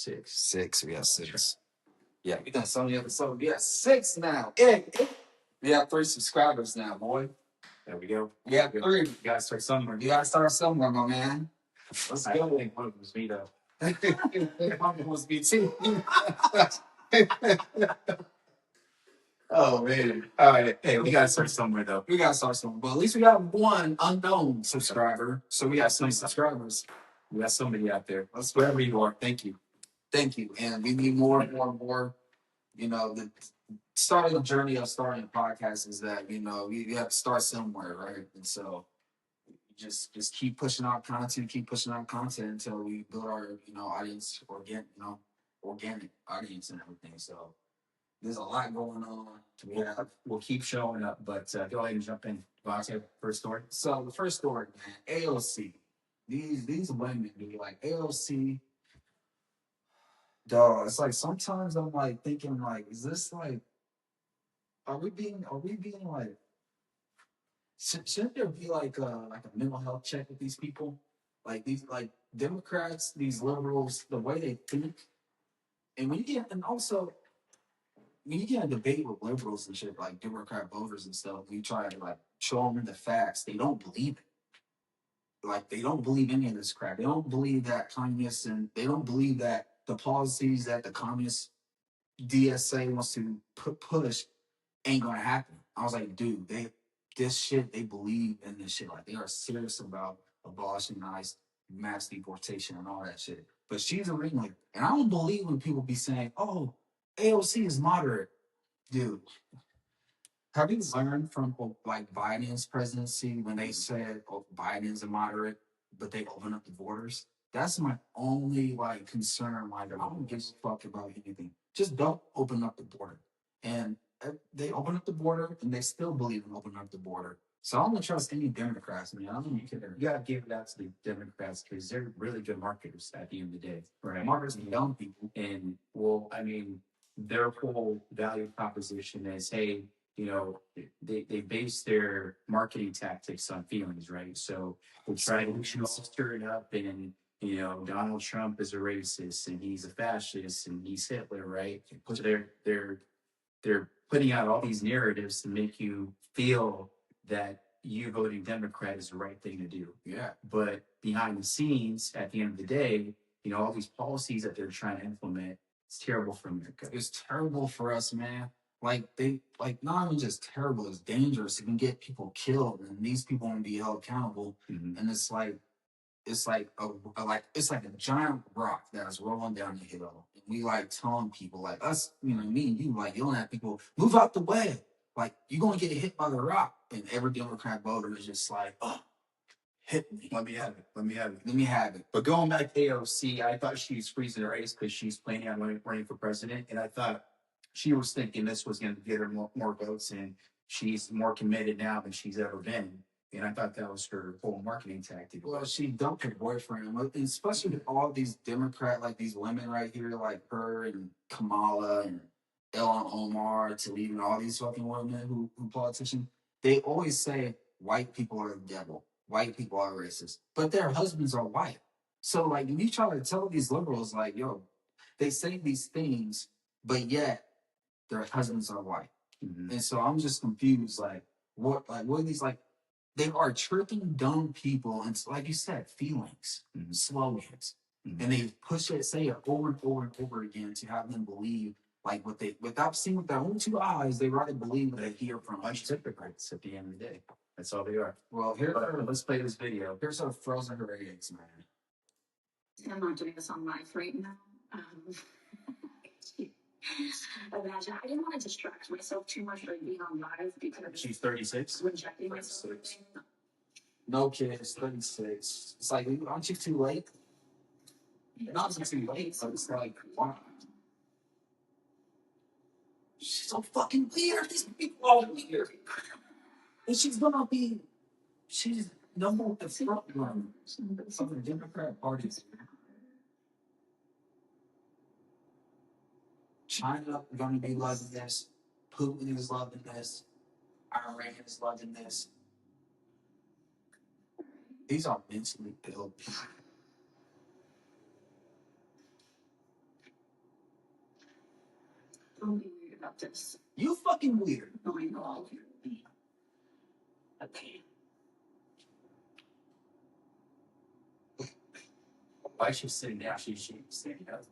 six. Six. We got six. Yeah, we done so many episodes. We got six now. Yeah, we have 3 subscribers now, boy. There we go. We have 3. You gotta start somewhere. You gotta start somewhere, my man. Let's I go. think one of them was me though. It was me too. Oh man. All right. Hey, we gotta start somewhere though. We gotta start somewhere. But at least we got 1 unknown subscriber. So we got 3 subscribers. We got somebody out there. Let's Wherever you are, thank you. Thank you. And we need more and more and more. You know, the starting the journey of starting a podcast is that, you know, you have to start somewhere, right? And so just keep pushing out content until we build our, you know, audience, organic audience and everything. So there's a lot going on. We'll keep showing up, but go ahead and jump in. Devontae, first story. So the first story, man, AOC. These women be like AOC. Dog, it's like sometimes I'm like thinking like, is this like, are we being like, shouldn't there be like a mental health check with these people? Like these like Democrats, these liberals, the way they think, and also when you get in a debate with liberals and shit, like Democrat voters and stuff, we try to like show them the facts. They don't believe it. Like they don't believe any of this crap. They don't believe that communists, and they don't believe that the policies that the communist DSA wants to push ain't gonna happen. I was like, dude, they believe in this shit. Like they are serious about abolishing mass deportation and all that shit. But she's a ringleader. And I don't believe when people be saying, oh, AOC is moderate. Dude, have you learned from like Biden's presidency when they said, oh, Biden's a moderate, but they open up the borders? That's my only like concern. Like I don't give a fuck about anything. Just don't open up the border. And they open up the border, and they still believe in opening up the border. So I don't trust any Democrats. I mean, I don't think you gotta give that to the Democrats because they're really good marketers at the end of the day. Right. Marketers and young people. And well, I mean, their whole value proposition is, hey, you know, they base their marketing tactics on feelings, right? So they try to stir it up, and you know, Donald Trump is a racist and he's a fascist and he's Hitler, right? So they're putting out all these narratives to make you feel that you voting Democrat is the right thing to do. Yeah. But behind the scenes, at the end of the day, you know, all these policies that they're trying to implement, it's terrible for America. It's terrible for us, man. Like not even just terrible, it's dangerous. It can get people killed, and these people won't be held accountable. Mm-hmm. And it's like a giant rock that's rolling down the hill. And we like telling people, like us, you know, me and you, like yelling at people, move out the way. Like you're gonna get hit by the rock. And every Democrat voter is just like, oh, hit me. Let me have it. Let me have it. But going back to AOC, I thought she's freezing the race because she's planning on running for president. And I thought she was thinking this was going to get her more votes. And she's more committed now than she's ever been. And I thought that was her whole marketing tactic. Well, she dumped her boyfriend, especially with all these Democrat, like these women right here, like her and Kamala and Ellen Omar, Tlaib, and all these fucking women who politicians. They always say white people are the devil. White people are racist, but their husbands are white. So, like, when you try to tell these liberals, like, yo, they say these things, but yet their husbands are white. Mm-hmm. And so I'm just confused, like, what are these, like, they are tricking dumb people into, like you said, feelings, mm-hmm. slogans. Mm-hmm. And they push it, say it over and over and over again to have them believe, like, what they, without seeing with their own 2 eyes, they rather believe they hear from a bunch of hypocrites at the end of the day. That's all they are. Well, let's play this video. Here's her frozen her eggs, man. I'm not doing this on live right now. Imagine, I didn't want to distract myself too much by being on live because she's 36. Rejecting myself. No kids, 36. It's like, aren't you too late? Not too late, but it's like, wow. She's so fucking weird. These people are weird. And she's number one, the front runner of the Democrat Party. China gonna be loving this. Putin is loving this. Iran is loving this. These are mentally ill people. I'm being weird about this. You fucking weird. No, I know I'll be. Okay. Why is she sitting down? She's standing up.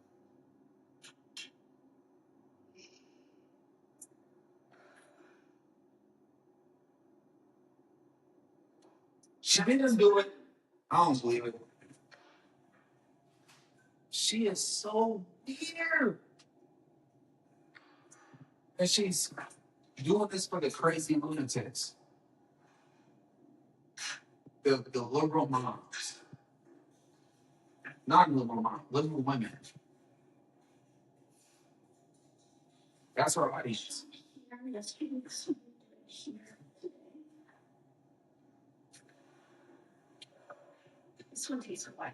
She didn't do it. I don't believe it. She is so weird. And she's doing this for the crazy lunatics. The liberal moms. Not liberal moms, liberal women. That's her audience. Yes, this one takes a while.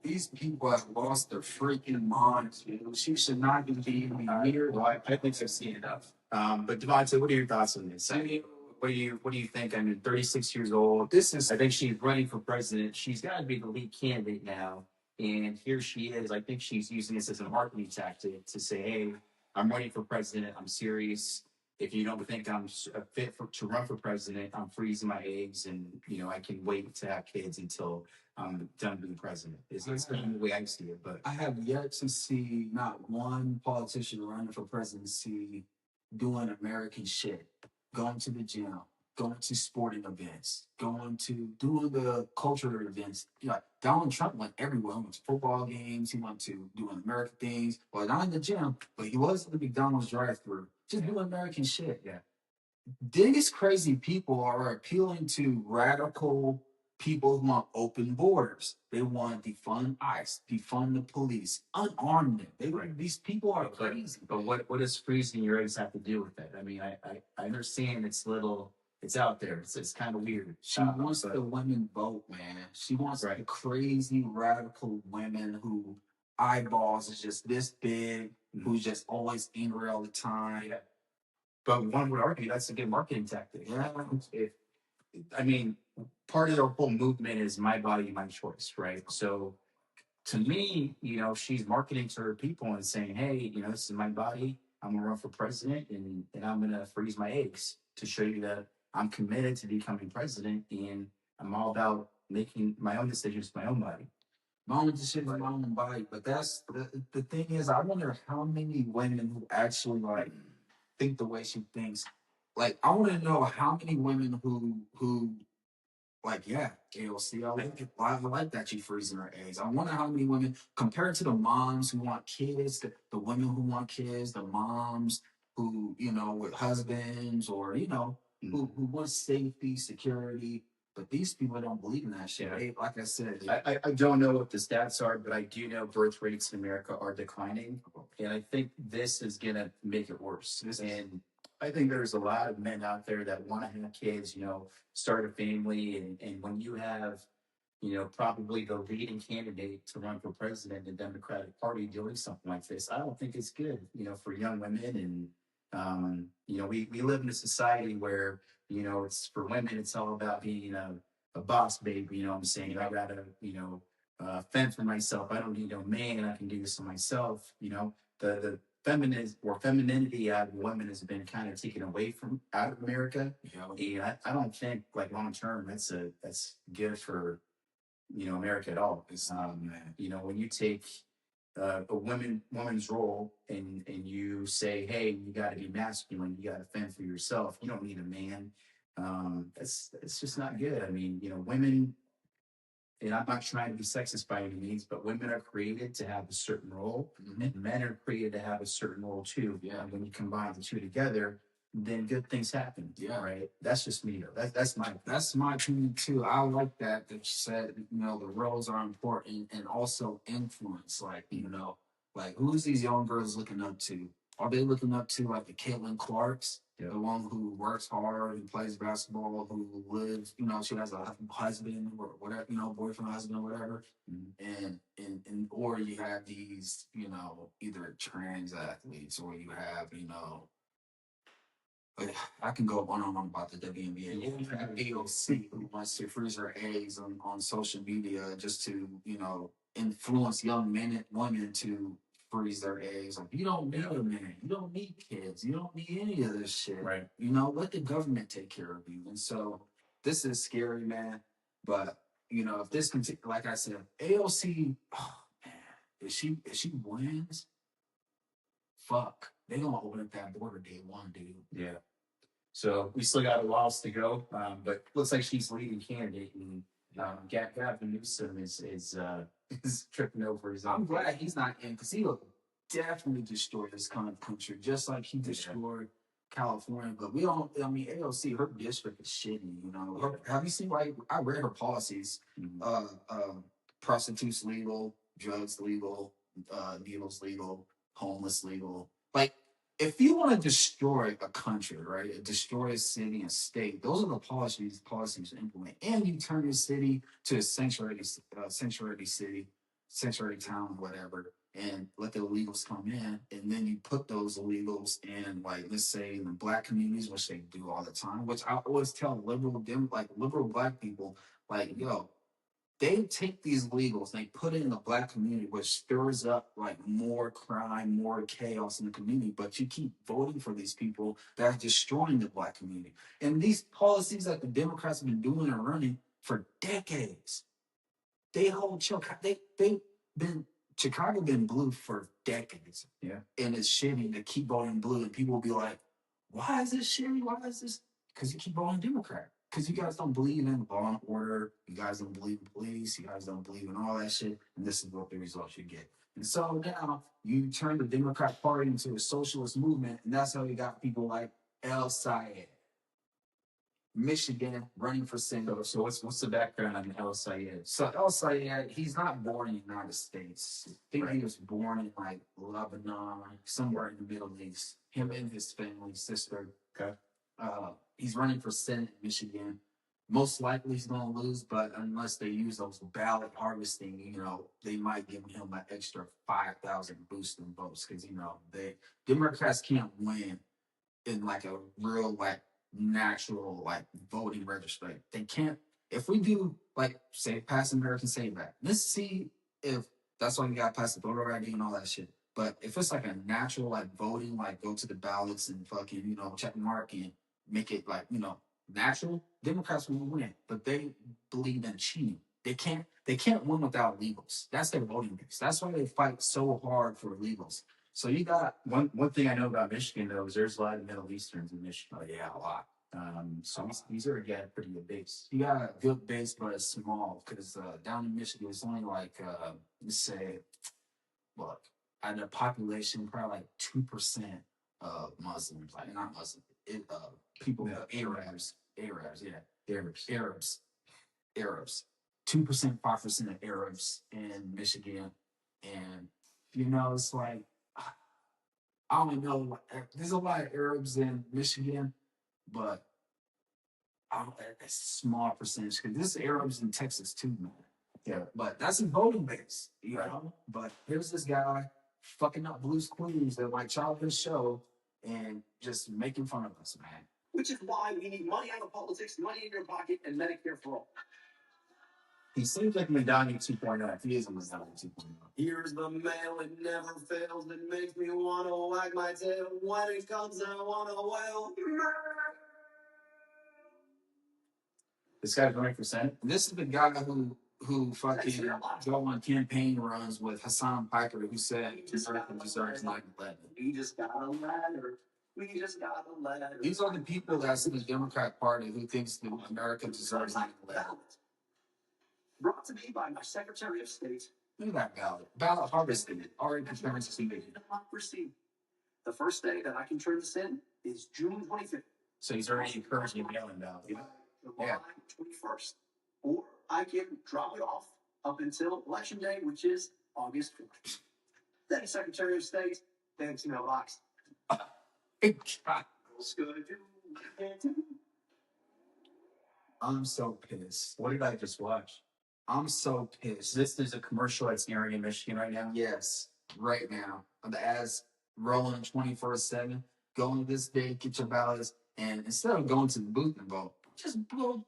These people have lost their freaking minds, dude. She should not be being here. Well, I think I've seen enough. But Devontae, what are your thoughts on this? I mean, what do you think? I mean, 36 years old. I think she's running for president. She's got to be the lead candidate now. And here she is. I think she's using this as a marketing tactic to say, hey, I'm running for president. I'm serious. If you don't think I'm fit to run for president, I'm freezing my eggs, and I can wait to have kids until I'm done being president. It's kind of the way I see it. But I have yet to see not one politician running for presidency doing American shit, going to the gym, going to sporting events, doing the cultural events. Like Donald Trump went everywhere. He went to football games. He went to doing American things. Well, not in the gym, but he was at the McDonald's drive-thru, just doing American shit. yeah. These crazy people are appealing to radical people who want open borders. They want to defund ICE, defund the police, unarm them. These people are crazy. But what does freezing your eggs have to do with it? I mean, I understand it's out there. It's kind of weird. She wants the women vote, man. She wants the crazy radical women who eyeballs is just this big, who's just always angry all the time. Yeah. But one would argue that's a good marketing tactic. Yeah. Part of their whole movement is my body, my choice, right? So to me, she's marketing to her people and saying, hey, this is my body. I'm gonna run for president, and I'm gonna freeze my eggs to show you that I'm committed to becoming president, and I'm all about making my own decisions, my own body. My own decisions, my own body. But that's the thing is, I wonder how many women who actually think the way she thinks. Like, I want to know how many women who yeah, AOC, I like that you freezing her eggs. I wonder how many women, compared to the moms who want kids, the women who want kids, the moms who, with husbands or, who want safety, security. But these people don't believe in that shit. Yeah. They, like I said, I don't know what the stats are, but I do know birth rates in America are declining. And I think this is going to make it worse. And I think there's a lot of men out there that want to have kids, start a family. And when you have, probably the leading candidate to run for president in the Democratic Party doing something like this, I don't think it's good, for young women. And, we live in a society where, it's for women, it's all about being a boss babe. You know what I'm saying? I gotta, fend for myself. I don't need no man. I can do this to myself. The femininity out of women has been kind of taken away out of America. Yeah. And I don't think long term that's good for America at all. It's when you take a woman's role and you say, hey, you got to be masculine, you got to fend for yourself, you don't need a man. It's just not good. I mean, women, and I'm not trying to be sexist by any means, but women are created to have a certain role, and men are created to have a certain role too. Yeah. And when you combine the two together, then good things happen. Yeah. Right. That's just me though. That's my opinion too. I like that you said, the roles are important, and also influence. Who's these young girls looking up to? Are they looking up to the Caitlin Clarks? Yeah. The one who works hard and plays basketball, who lives, she has a husband or whatever, boyfriend, husband, or whatever. Mm-hmm. And or you have these, either trans athletes, or you have, I can go on and on about the WNBA. Yeah. You have AOC, who wants to freeze her eggs on social media just to, influence young men and women to freeze their eggs. Like, you don't need a man. You don't need kids. You don't need any of this shit. Right. You know, let the government take care of you. And so this is scary, man. But you know, if this continues, like I said, AOC, oh man, if she wins, fuck, they gonna open up that border day one, dude. Yeah. So we still got a while to go, but looks like she's leading candidate, and Gavin Newsom is tripping over his own. I'm glad he's not in because he will definitely destroy this kind of country, just like he destroyed California. But we don't. I mean, AOC, her district is shitty. You know, have you seen? Like, I read her policies. Prostitutes legal, drugs legal, needles legal, homeless legal. Like, if you want to destroy a country, right, destroy a city and state, those are the policies to implement. And you turn your city to a sanctuary city, sanctuary town, whatever, and let the illegals come in, and then you put those illegals in, like, let's say in the black communities, which they do all the time, which I always tell liberal black people, like, yo, they take these legals, they put it in the black community, which stirs up like more crime, more chaos in the community. But you keep voting for these people that are destroying the black community. And these policies that the Democrats have been doing and running for decades, they hold Chicago been blue for decades. Yeah. And it's shitty to keep voting blue. And people will be like, why is this shitty? Why is this? Because you keep voting Democrat. Because you guys don't believe in law and order. You guys don't believe in police. You guys don't believe in all that shit. And this is what the results you get. And so now you turn the Democrat Party into a socialist movement. And that's how you got people like El-Sayed, Michigan, running for Senate. So what's the background on El-Sayed? So El-Sayed, he's not born in the United States. I think Right. he was born in like Lebanon, somewhere in the Middle East. Him and his family, sister. Okay. He's running for Senate in Michigan. Most likely he's going to lose, but unless they use those ballot harvesting, you know, they might give him an extra 5,000 boosting votes because, you know, Democrats can't win in like a real, like, natural, like, voting register. They can't. If we do, like, say, pass American Save Act, let's see if that's why we got to pass the voter ID and all that shit. But if it's like a natural, like, voting, like, go to the ballots and fucking, you know, check mark and make it, like, you know, natural, Democrats will win. But they believe in cheating. They can't win without illegals. That's their voting base. That's why they fight so hard for illegals. So you got One thing I know about Michigan though is there's a lot of Middle Easterns in Michigan. oh yeah, a lot. So he's already got a pretty good base. You got a good base, but it's small because down in Michigan, it's only like let's say, look, out of the population, probably like 2% of Muslims, like not Muslims, people, Arabs, yeah, Arabs, 2%, 5% of Arabs in Michigan, and you know, it's like I don't know. There's a lot of Arabs in Michigan, but it's a small percentage because there's Arabs in Texas too, man. Yeah. But that's a voting base, you know. But here's this guy fucking up Blue's Clues at my childhood show and just making fun of us, man. Which is why we need money out of politics, money in your pocket, and Medicare for all. He seems like Madani 2.0. He is a Madani 2.0. Here's the mail, it never fails. It makes me want to wag my tail. When it comes, I want to wail. This guy's running for Senate. This is the guy who fucking go on campaign runs with Hassan Piker, who said America deserves 9/11. We just got a ladder. We just got a ladder. These are the people that's in the Democrat Party who thinks that America deserves 9/11. Brought to me by my Secretary of State. Look at that ballot. Ballot harvesting. Already preparing to see it. Democracy. The first day that I can turn this in is June 25th. So he's already encouraging mail-in ballot. July 21st. Or I can drop it off up until Election Day, which is August 4th. Then Secretary of State, then to mailbox. I'm so pissed. What did I just watch? I'm so pissed. This is a commercial that's airing in Michigan right now. Yes, right now. The ads rolling 24/7. Go on this day, get your ballots, and instead of going to the booth and vote, just put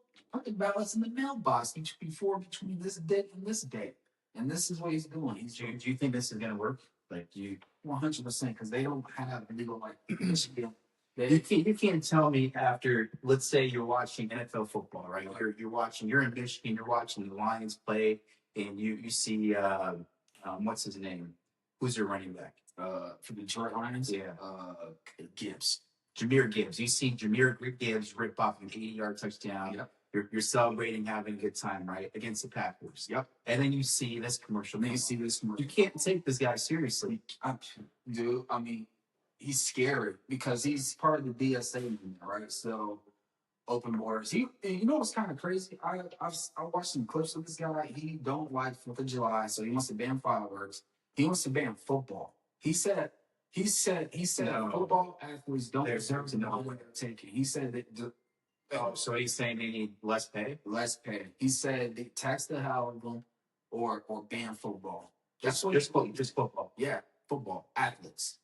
the ballots in the mailbox between this date and this date. And this is what he's doing. Do you think this is going to work? Like you, 100%, because they don't have legal like Michigan. you can't tell me after, let's say you're watching NFL football, right? You're in Michigan, you're watching the Lions play, and you see what's his name? Who's their running back? For the Detroit Lions. Yeah. Gibbs. Jameer Gibbs. You see Jameer Gibbs rip off an 80-yard touchdown. Yep. You're celebrating, having a good time, right? Against the Packers. Yep. And then you see this commercial. And then you see this commercial. You can't take this guy seriously. Dude, I mean, he's scary because he's part of the DSA movement, right? So open borders. You know what's kind of crazy? I watched some clips of this guy. He don't like 4th of July, so he wants to ban fireworks. He wants to ban football. He said No. football athletes don't There's deserve to no know way. what they're taking. He said that So he's saying they need less pay? less pay. He said they tax the hell out of them or ban football. That's what Just football. yeah, football athletes.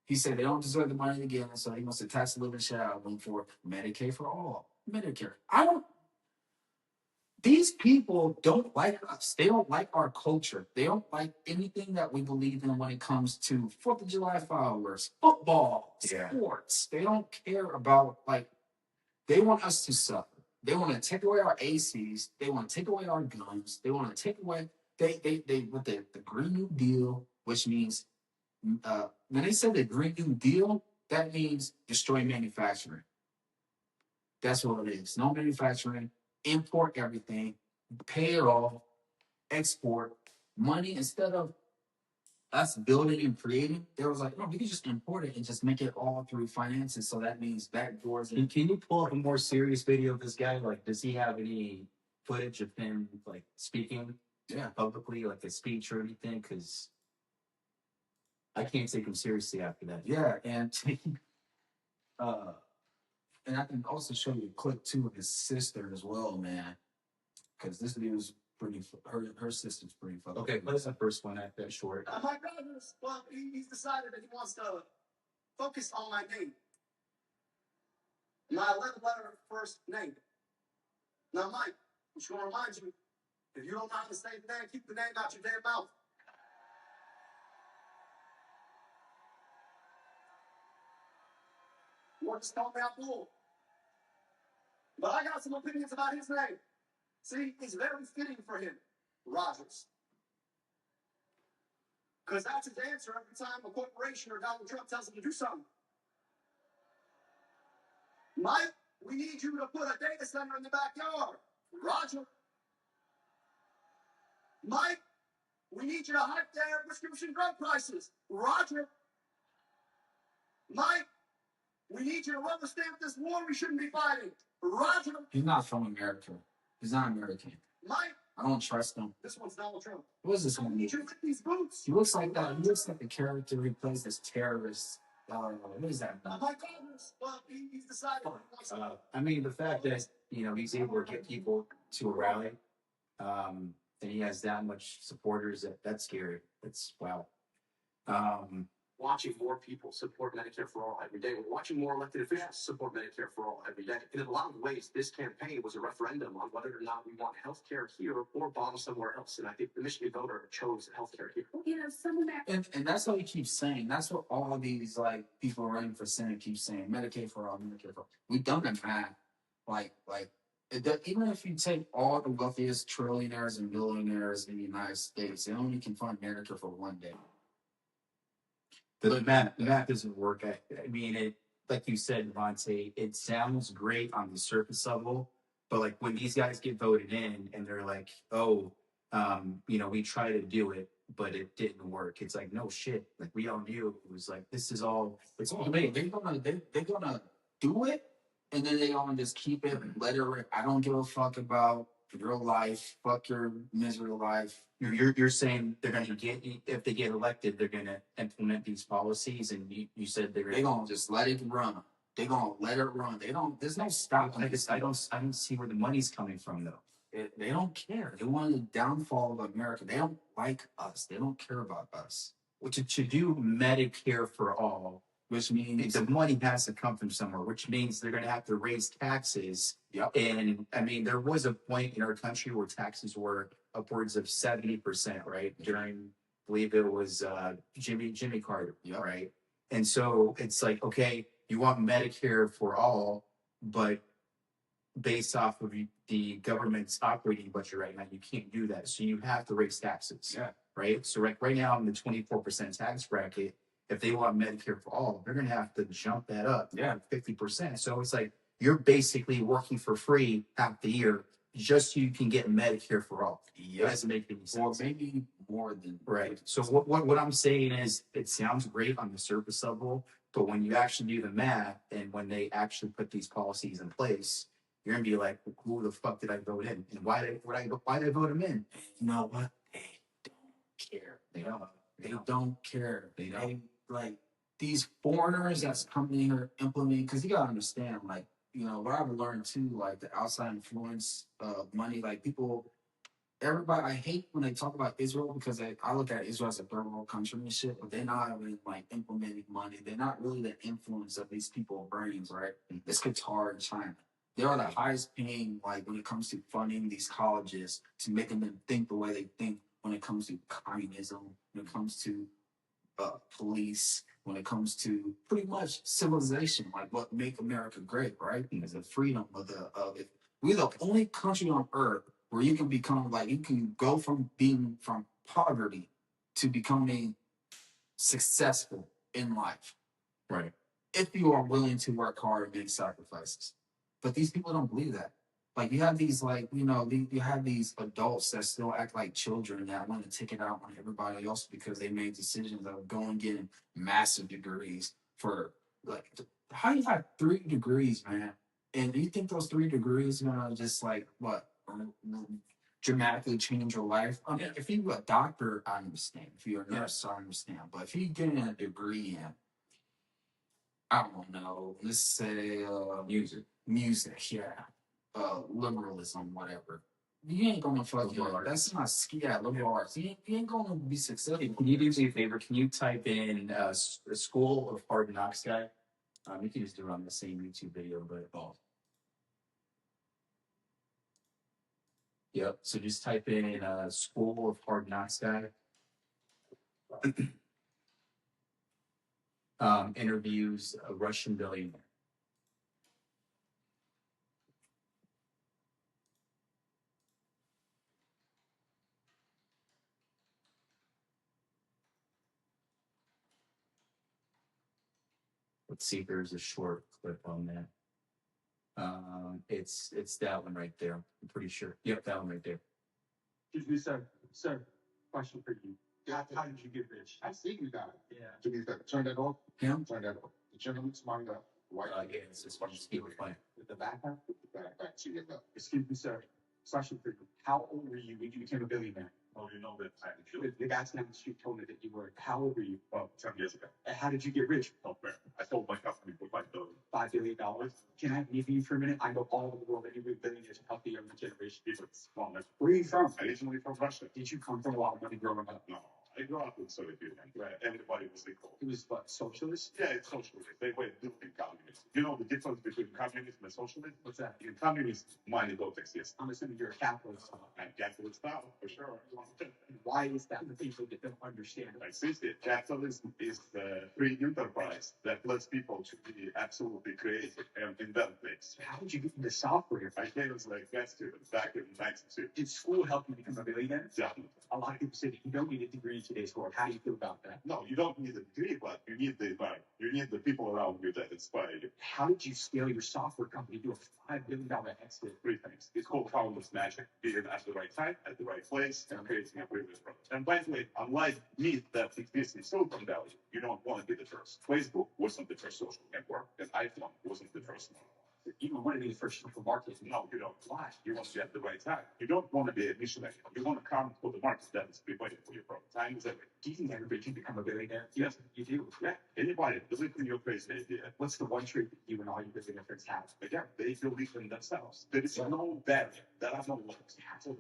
He said they don't deserve the money again, so he wants to tax the living shit out of them for Medicaid for all. Medicare. These people don't like us. They don't like our culture. They don't like anything that we believe in when it comes to 4th of July fireworks, football, Yeah. sports. They don't care about, they want us to suffer. They want to take away our ACs. They want to take away our guns. They want to take away, they with the Green New Deal, which means, when they said the Green New Deal, that means destroy manufacturing. That's what it is. No manufacturing, import everything, pay it all, export money instead of us building and creating. There was like, no, we can just import it and just make it all through finances. So that means back doors. And can you pull up a more serious video of this guy? Like, does he have any footage of him like speaking publicly, like a speech or anything? Because I can't take him seriously after that. Yeah, and and I can also show you a clip too of his sister as well, man. Because this dude's pretty. Her sister's pretty fucking. Okay, play the first one at that short. My brother's, well, he's decided that he wants to focus on my name. My 11-letter first name. Now, Mike, I'm just going to remind you, if you don't know how to say the name, keep the name out your damn mouth. Or just call me Abdul. But I got some opinions about his name. See, it's very fitting for him, Rogers. Because that's his answer every time a corporation or Donald Trump tells him to do something. Mike, we need you to put a data center in the backyard. Roger. Mike, we need you to hike their prescription drug prices. Roger. Mike, we need you to rubber stamp this war we shouldn't be fighting. Roger. He's not from America. He's not American. Mike, I don't trust him. this one's Donald Trump. What is this I one? need you to lick these boots. He looks like that. He looks like the character who plays this terrorist. What is that? My goodness. Well, he's decided. I mean, the fact that he's able to get people to a rally, and he has that much supporters, that's scary. That's wow. Watching more people support Medicare for all every day. We're watching more elected officials support Medicare for all every day. And in a lot of ways, this campaign was a referendum on whether or not we want health care here or bomb somewhere else. And I think the Michigan voter chose health care here. Someone back. And that's what he keeps saying. That's what all these people running for Senate keep saying. Medicaid for all, Medicare for all. We've done the math. Even if you take all the wealthiest trillionaires and billionaires in the United States, they only can fund Medicare for one day. The math doesn't work. I mean, it, like you said, Devontae, it sounds great on the surface level, but when these guys get voted in and they're like, oh, we tried to do it, but it didn't work. It's like, no shit. We all knew it was it's all me. They're gonna do it, and then they're gonna just keep it, let it rip. I don't give a fuck about your life. Fuck your miserable life. You're saying they're going to get, if they get elected, they're going to implement these policies, and you said they're gonna just let it run. They're gonna let it run. There's no stopping. I don't see where the money's coming from though. They don't care. They want the downfall of America. They don't like us. They don't care about us. To do Medicare for all, which means the money has to come from somewhere, which means they're going to have to raise taxes. Yep. And I mean, there was a point in our country where taxes were upwards of 70%, right? During believe it was Jimmy Carter, Yep. right? And so it's like, okay, you want Medicare for all, but based off of the government's operating budget right now, you can't do that. So you have to raise taxes, Yeah. right? So right now in the 24% tax bracket, if they want Medicare for all, they're going to have to jump that up, Yeah. 50%. So it's like you're basically working for free half the year just so you can get Medicare for all. It doesn't make any Or sense. maybe more than Right. So what I'm saying is it sounds great on the surface level, but when you actually do the math and when they actually put these policies in place, you're gonna be like, who the fuck did I vote in? And why did I vote him in? You know what? They don't care. They don't. They don't care. They don't. Like these foreigners that's coming in here implementing, because you gotta understand, like, you know, what I've learned too, like the outside influence of money, like people, everybody, I hate when they talk about Israel because I look at Israel as a third world country and shit, but they're not even like implementing money. They're not really the influence of these people's brains, right? It's Qatar and China. They are the highest paying, like when it comes to funding these colleges to making them think the way they think when it comes to communism, when it comes to police, when it comes to pretty much civilization, like what make America great, right? Is the freedom of it. We're the only country on earth where you can become like you can go from being from poverty to becoming successful in life. Right. If you are willing to work hard and make sacrifices. But these people don't believe that. Like you have these like, you know, you have these adults that still act like children that want to take it out on everybody else because they made decisions of going getting massive degrees for like how you have 3 degrees, man. And you think those 3 degrees gonna just like what dramatically change your life? I mean, if you're a doctor, I understand. If you're a nurse, I understand. But if you're getting a degree in, I don't know, let's say music, yeah, liberalism, whatever. You ain't gonna fucking. That's not liberal arts. You ain't gonna be successful. Can you do me a favor? Can you type in School of Hard Knocks guy? You can just do it on the same YouTube video, but Yep. So just type in School of Hard Knocks guy. Interviews a Russian billionaire. Let's see if there's a short clip on that. It's that one right there. I'm pretty sure. Yep, that one right there. Excuse me, sir. Sir, question for you. How did you get rich? I see you got it. Yeah. Jimmy, turn that off. Him? Turn that off. The gentleman's mind up. White. Yeah, it's this one. Just keep it playing. With the backpack? With the backpack. So you got. Excuse me, sir. Question for you. How old were you when you became a billionaire? Oh, you know that I the guy down the street told me that you were. How old were you? Oh, 10 years ago. And how did you get rich? Oh, man. I sold my company for $5 billion. $5 billion? Can I have me for you for a minute? I know all over the world that you with billionaires to help the younger generation. It's small. Where are you from? Originally from Russia. Did you come from a lot of money growing up? No. I grew up in Soviet Union, where everybody was equal. It was what, socialist? Yeah, it's socialist. They were doing communism. You know the difference between communism and socialism? What's that? In communism, money don't exist. I'm assuming you're a capitalist. I'm a capitalist now, for sure. Why is that the people that don't understand? I see it. Capitalism is the free enterprise that lets people to be absolutely creative and invent things. How did you get into software? I came as like grad student back in 1960. Did school help you become a billionaire? Definitely. A lot of people say that you don't need a degree in today's world. How do you feel about that? No, you don't need a degree, but you need the environment. You need the people around you that inspire you. How did you scale your software company to a $5 billion exit? 3 things. It's called powerless magic. Being at the right time, at the right place, and creating a previous product. And by the way, unlike me that exists in Silicon Valley, you don't want to be the first. Facebook wasn't the first social network, and iPhone wasn't the first one. You don't want to be the first for marketing. No, you don't. Why? You want to be at the right time. You don't want to be a missionary. You want to come for the market that is waiting for your product. Time is everything. Do you think everybody can become a billionaire? Yes, you do. Yeah. Anybody believe in your crazy idea. What's the one trait that you and all your billionaire friends have? Again, they believe in themselves. There is no barrier. There are no laws. So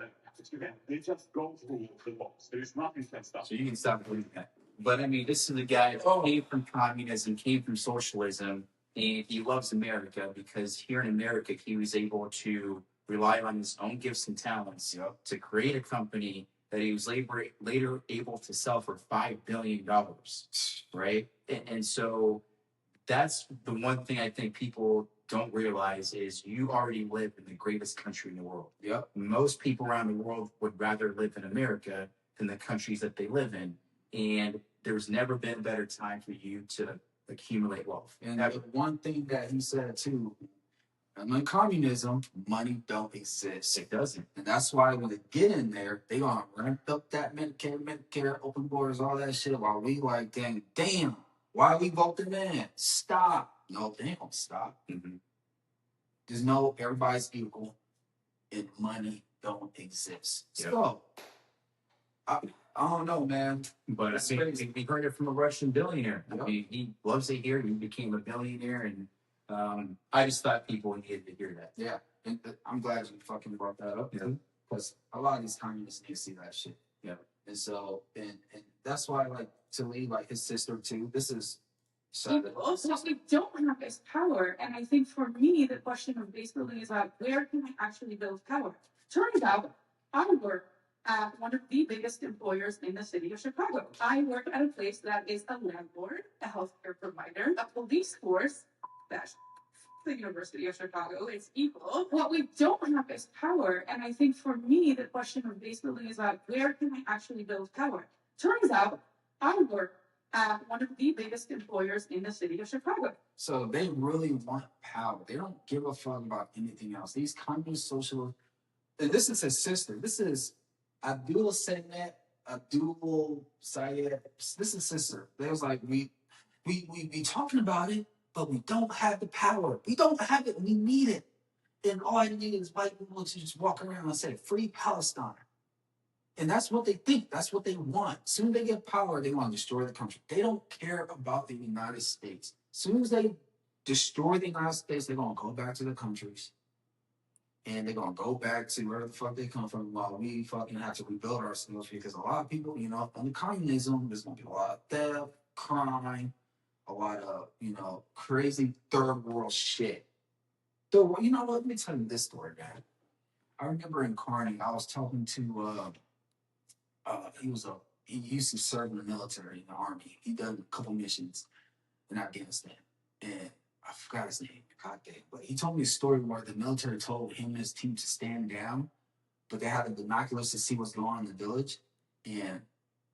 they just go through the laws. There is nothing that stops. So you can stop believing that. But I mean, this is a guy who came from communism, came from socialism, and he loves America because here in America, he was able to rely on his own gifts and talents to create a company that he was later able to sell for $5 billion, right? And so that's the one thing I think people don't realize is you already live in the greatest country in the world. Yep. Most people around the world would rather live in America than the countries that they live in. And there's never been a better time for you to accumulate wealth. And the one thing that he said too, in communism, money don't exist. It doesn't. And that's why when they get in there, they gonna ramp up that Medicare, open borders, all that shit, while we like, damn, why are we voting in? Stop. No, they ain't gonna stop. Mm-hmm. There's no, everybody's equal, and money don't exist. Yep. So, I don't know, man. But That's I mean, crazy. we heard it from a Russian billionaire. Yep. I mean, he loves it here. He became a billionaire, and I just thought people needed to hear that. Yeah, and I'm glad you fucking brought that up. Yeah. Because a lot of these communists need to see that shit. Yeah. And so, and that's why, like, to me, like his sister too, this is Also, we don't have this power, and I think for me, the question of basically is like, where can I actually build power? Turns out, I work at one of the biggest employers in the city of Chicago. I work at a place that is a landlord, a healthcare provider, a police force, that's the University of Chicago is equal. What we don't have is power, and I think for me, the question of basically is like, where can I actually build power? Turns out, I work at one of the biggest employers in the city of Chicago. So they really want power. They don't give a fuck about anything else. These communist socialists, and this is his sister. This is Abdul El-Sayed. This is his sister. They was like, we talking about it, but we don't have the power. We don't have it. We need it. And all I need is white people to just walk around and say, free Palestine. And that's what they think. That's what they want. Soon as they get power, they want to destroy the country. They don't care about the United States. Soon as they destroy the United States, they're going to go back to the countries. And they're going to go back to where the fuck they come from while we fucking have to rebuild ourselves. Because a lot of people, you know, under communism, there's going to be a lot of theft, crime, a lot of, you know, crazy third world shit. So, you know what? Let me tell you this story, man. I remember in Kearney, I was talking to, he used to serve in the military, in the army. He done a couple missions in Afghanistan. And I forgot his name, but he told me a story where the military told him and his team to stand down, but they had the binoculars to see what's going on in the village. And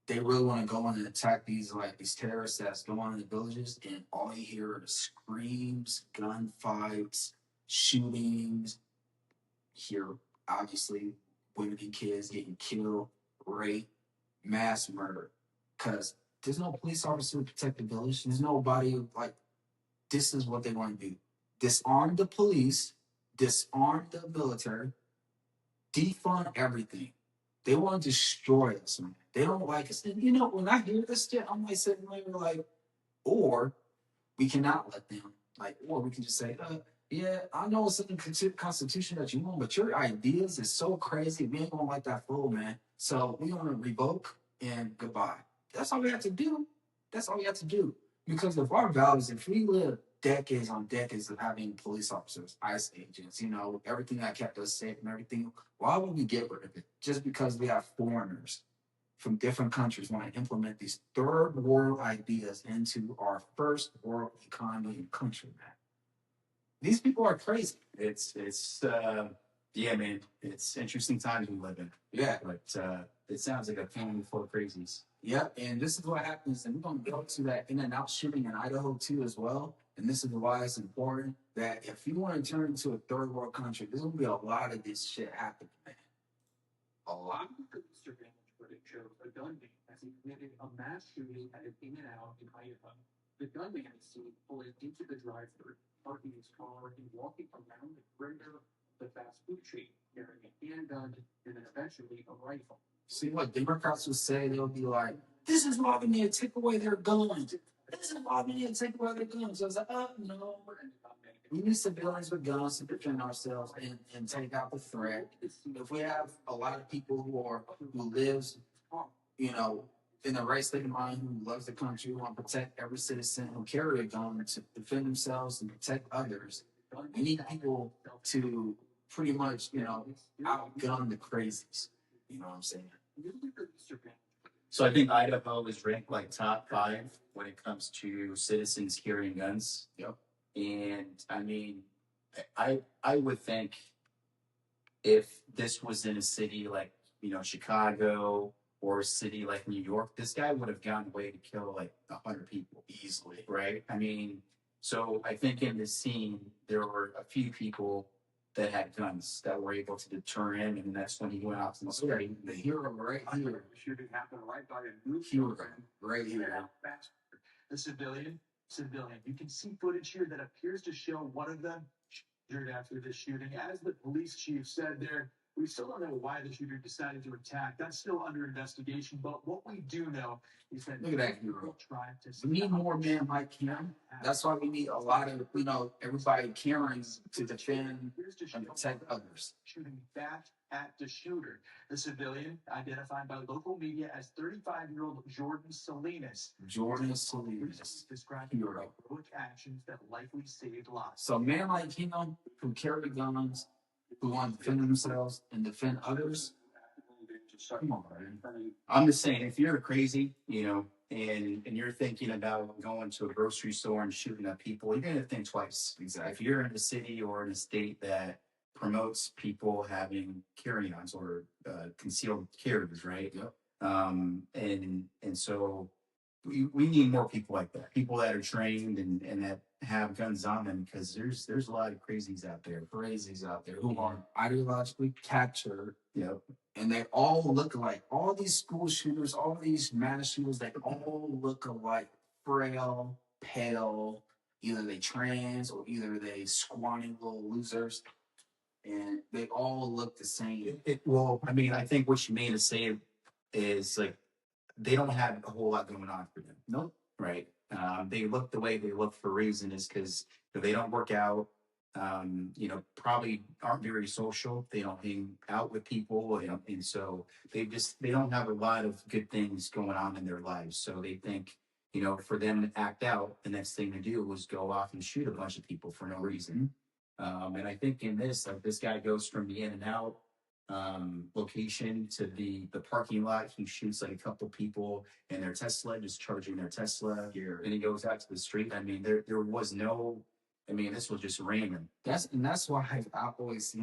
they really want to go in and attack these terrorists that's going on in the villages. And all you hear are the screams, gunfights, shootings. You hear, obviously, women and kids getting killed, rape, mass murder. Because there's no police officer to protect the village. There's nobody, like, this is what they want to do. Disarm the police, disarm the military, defund everything. They want to destroy us, man. They don't like us. And, you know, when I hear this shit, I'm like sitting there like, or we cannot let them, like, or we can just say, yeah, I know it's in the Constitution that you want, but your ideas is so crazy. We ain't gonna like that fool, man. So we're gonna revoke and goodbye. That's all we have to do. That's all we have to do. Because of our values, if we live decades on decades of having police officers, ICE agents, you know, everything that kept us safe and everything, why would we get rid of it? Just because we have foreigners from different countries want to implement these third world ideas into our first world economy and country, man. These people are crazy. It's yeah, man. It's interesting times we live in. Yeah. But it sounds like a family full of crazies. Yeah, and this is what happens, and we're going to go to that In-N-Out shooting in Idaho too as well. And this is why it's important that if you want to turn into a third world country, there's going to be a lot of this shit happening, man. A lot. Surveillance footage shows a gunman as he committed a mass shooting at an In-N-Out in Idaho. The gunman is seen pulling into the drive-thru, parking his car, and walking around the perimeter of the fast food chain, carrying a handgun and then eventually a rifle. See what Democrats will say? They'll be like, this is why we need to take away their guns. This is why we need to take away their guns. I was like, no. We need civilians with guns to defend ourselves and take out the threat. If we have a lot of people who lives, you know, in the right state of mind, who loves the country, who want to protect every citizen, who carry a gun to defend themselves and protect others, we need people to pretty much, you know, outgun the crazies. You know what I'm saying? So I think Idaho is ranked like top 5 when it comes to citizens carrying guns. Yep. And I mean, I would think if this was in a city like, Chicago or a city like New York, this guy would have gone away to kill like 100 people easily, right? I mean, so I think in this scene, there were a few people that had guns that were able to deter him, and that's when he went out to the street. The hero right here. Shooting happened right by a new Hero right here. The civilian. You can see footage here that appears to show one of them injured after the shooting. As the police chief said there, we still don't know why the shooter decided to attack. That's still under investigation. But what we do know is that Look at that hero. tried to We need more men like him. That's why we need a lot of, everybody caring to defend and protect others. Shooting back at the shooter. The civilian, identified by local media as 35-year-old Jordan Salinas. Described heroic actions that likely saved lives. So men like him who carry guns, who want to defend themselves and defend others. Come on, man. I'm just saying, if you're crazy, and you're thinking about going to a grocery store and shooting at people, you're going to think twice. Exactly. If you're in a city or in a state that promotes people having carry-ons or concealed carries, right? Yep. And so we need more people like that, people that are trained and that have guns on them, because there's a lot of crazies out there who are ideologically captured. Yep. And they all look alike. All these school shooters, all these mass shooters, they all look alike. Frail, pale, either they trans or either they squatting little losers. And they all look the same. I think what you mean to say is like they don't have a whole lot going on for them. Nope. Right. They look the way they look for a reason, is because they don't work out, probably aren't very social. They don't hang out with people. And so they don't have a lot of good things going on in their lives. So they think, for them to act out, the next thing to do was go off and shoot a bunch of people for no reason. And I think in this, like, this guy goes from the in and out location to the parking lot. He shoots like a couple people in their Tesla, just charging their Tesla here. And he goes out to the street. I mean, there was no, this was just random. That's why I always,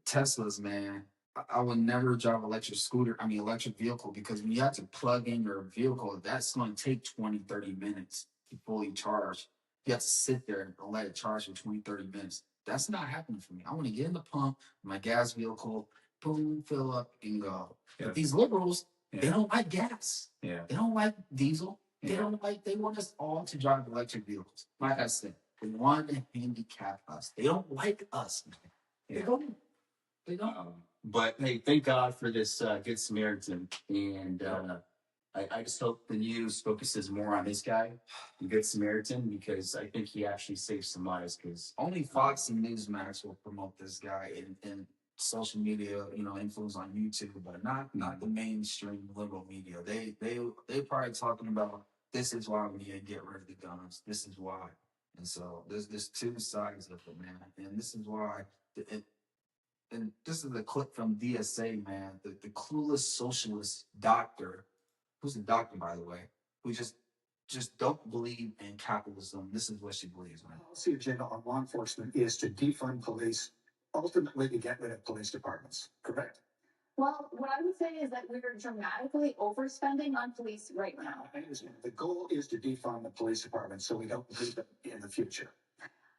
Teslas, man. I would never drive electric vehicle, because when you have to plug in your vehicle, that's going to take 20, 30 minutes to fully charge. You have to sit there and let it charge for 20, 30 minutes. That's not happening for me. I want to get in the pump, my gas vehicle, boom, fill up, and go. Yeah. But these liberals, they don't like gas. Yeah. They don't like diesel. Yeah. They want us all to drive electric vehicles. Like I said, they want to handicap us. They don't like us, man. Yeah. They don't. But hey, thank God for this Good Samaritan. And I just hope the news focuses more on this guy, the Good Samaritan, because I think he actually saves some lives. Because only Fox and Newsmax will promote this guy in social media, influence on YouTube, but not the mainstream liberal media. They probably talking about, this is why we need to get rid of the guns. This is why. And so there's two sides of it, man. And this is why. And this is a clip from DSA, man. The clueless socialist doctor, who's a doctor, by the way, who just don't believe in capitalism. This is what she believes, man. The policy agenda on law enforcement is to defund police, ultimately to get rid of police departments, correct? Well, what I would say is that we're dramatically overspending on police right now. I understand. The goal is to defund the police department so we don't need them in the future.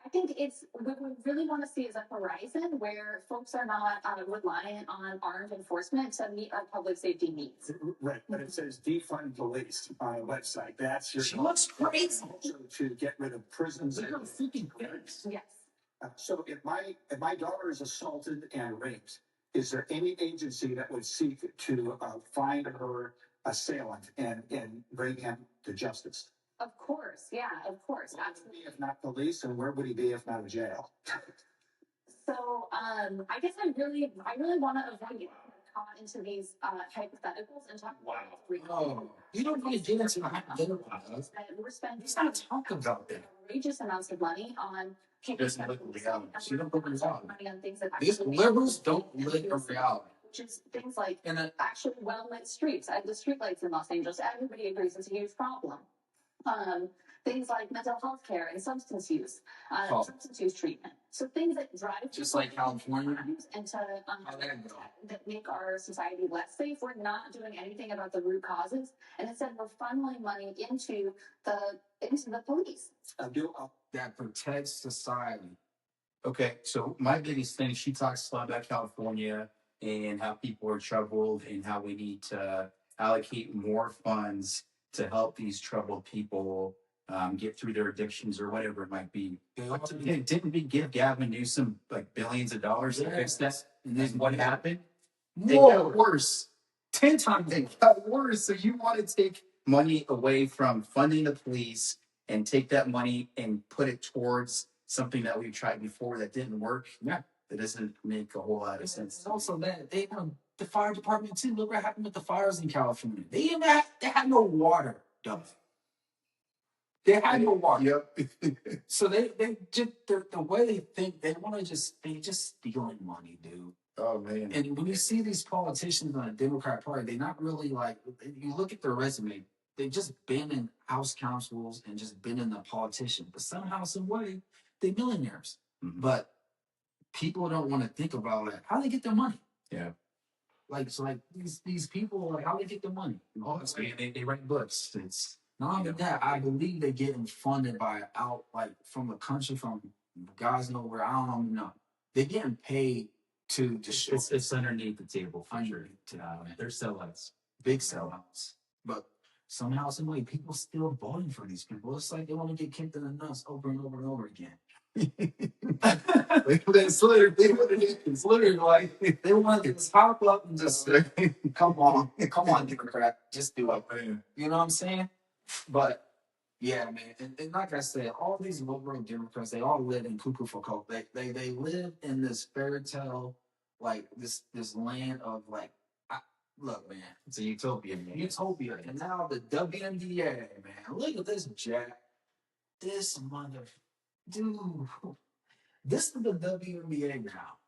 I think what we really want to see is a horizon where folks are not reliant on armed enforcement to meet our public safety needs. Right, but it says defund police on a website. That's your She looks crazy. Also to get rid of prisons. Look at her freaking face. Yes. So if my daughter is assaulted and raped, is there any agency that would seek to find her assailant and bring him to justice? Of course, yeah, of course, Where would absolutely. he be if not police, and where would he be if not in jail? So, I guess I really want to avoid getting caught into these hypotheticals and talk about Oh, you don't really get into the hypotheticals. we're spending Let's not talk about that. outrageous amounts of money on She doesn't look at reality. She don't look at reality. money on things that These actually liberals don't live in reality. which is things like And actually well-lit streets. The streetlights in Los Angeles, everybody agrees it's a huge problem. Things like mental health care and substance use treatment. So things that drive just like California. and to that make our society less safe. We're not doing anything about the root causes, and instead we're funneling money into the police. That protects society. Okay, so my biggest thing, she talks a lot about California and how people are troubled and how we need to allocate more funds to help these troubled people get through their addictions or whatever it might be. Didn't we give Gavin Newsom like billions of dollars to fix that? And then what happened? It got worse. 10 times it got worse. So you want to take money away from funding the police and take that money and put it towards something that we've tried before that didn't work? Yeah. That doesn't make a whole lot of sense. And also that they the fire department too. Look what happened with the fires in California. They had no water, dumb. They had no water. Yep. So they just the way they think, they just stealing money, dude. Oh man. And when you see these politicians on the Democrat Party, they're not really like, you look at their resume, they've just been in house councils and just been in the politician, but somehow, some way, they're millionaires. Mm-hmm. But people don't want to think about like how they get their money. Yeah. Like these people, like how they get their money. Oh, they write books. It's not only that, I believe they're getting funded by from the country, from God's know where, I don't know. They're getting paid to destroy. It's underneath the table for sure. They're sellouts. Big sellouts. But somehow, some way, people still voting for these people. It's like they want to get kicked in the nuts over and over and over again. It's literally like they want to top up and just come on, Democrat, just do it. You know what I'm saying? But yeah, man, and like I said, all these liberal Democrats, they all live in cuckoo for coke. They live in this fairy tale, like this land of like, look, man, it's a utopia, man. Utopia, and now the WNBA, man, look at this jack, this mother. Dude, this is the WNBA now.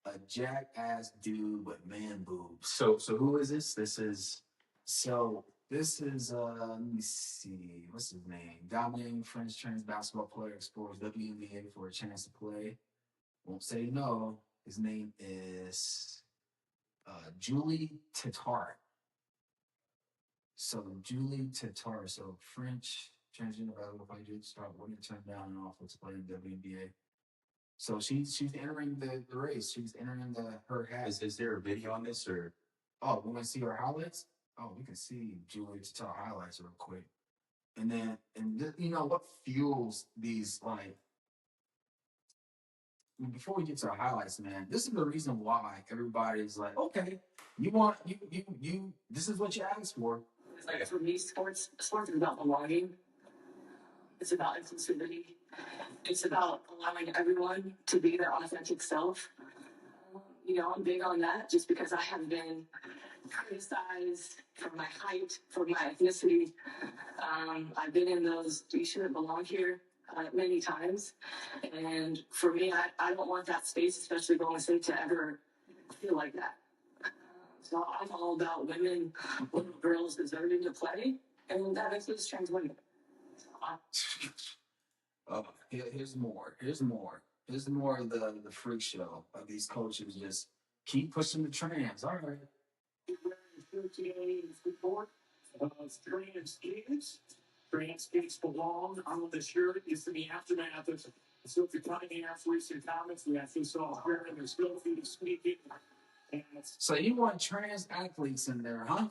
A jackass dude with man boobs. So who is this? This is let me see, what's his name? Dominating French trans basketball player explores WNBA for a chance to play. Won't say no. His name is Julie Tatar. So Julie Tatar, so French transgender basketball player start winning turn down and off to play in WNBA. So she's entering the race. She's entering her hat. Is there a video on this or? Oh, we want to see her highlights? Oh, we can see Julie Tatar highlights real quick. And then, you know what fuels these, like, before we get to our highlights, man, this is the reason why everybody's like, okay, you this is what you asked for. It's like, for me, sports is about belonging. It's about inclusivity. It's about allowing everyone to be their authentic self. You know, I'm big on that just because I have been criticized for my height, for my ethnicity. I've been in those, you shouldn't belong here many times. And for me, I don't want that space, especially Golden State, to ever feel like that. So I'm all about women, little girls deserving to play, and that includes trans women. Here's more. Here's more of the freak show of these coaches just keep pushing the trans. All right. Trans kids belong on the shirt is in the aftermath of Sophie Cunningham's recent comments. We actually saw her in the still feed speaking. So you want trans athletes in there, huh?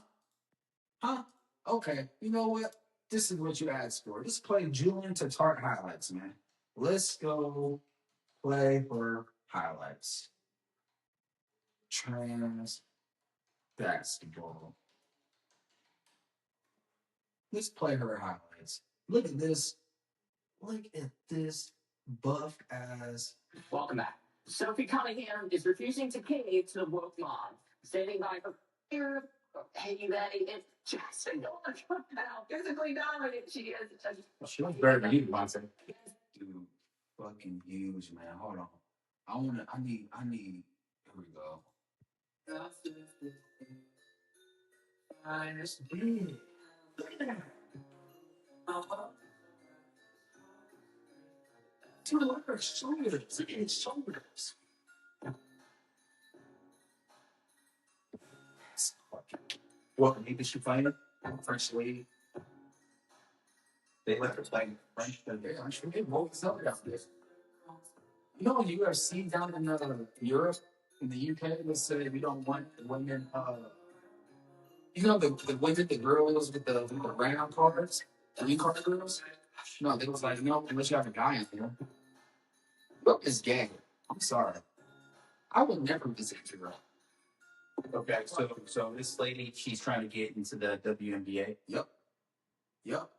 Huh? Okay. You know what? This is what you asked for. Let's play Julian Tatar highlights, man. Let's go play her highlights. Trans basketball. Let's play her highlights. Look at this. Look at this buff ass. Welcome back. Sophie Cunningham is refusing to cave to the woke mob, standing by her fear. Hey, Betty, it's just a dollar now. Physically dominant she is. She was better than you, Monty. Dude, fucking huge, man. Hold on. I need. Here we go. What maybe she playing French lady? They let her play French. French lady. What was up down there? You know, UFC down in Europe, in the UK, they say we don't want women. You know the women, the girls with the round cards, green card girls. No, they was like, no, unless you have a guy in there. Europe is gay. I'm sorry. I would never visit Europe. Okay, so this lady, she's trying to get into the WNBA. Yep. Yep.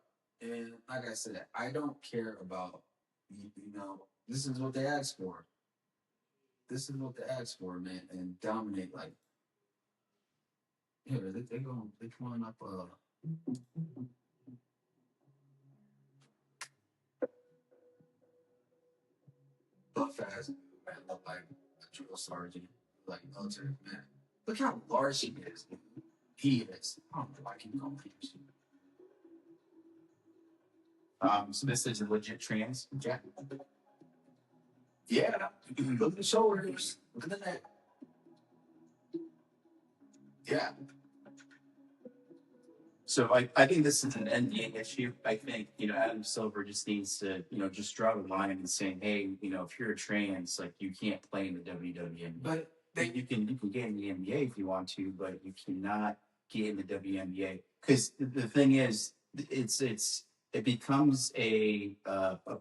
And like I said, I don't care about, you know, this is what they asked for. This is what they asked for, man, and dominate like. Yeah, they coming up. Buff ass man, look like a drill sergeant, like military man. Look how large he is. He is. I don't know why I keep calling him. So this is a legit trans. Yeah. Yeah. Look at the shoulders. Look at the neck. Yeah. So I think this is an NBA issue. I think, Adam Silver just needs to, just draw the line and say, hey, if you're a trans, like you can't play in the WWNBA. But you can get in the NBA if you want to, but you cannot get in the WNBA. Because the thing is, it becomes a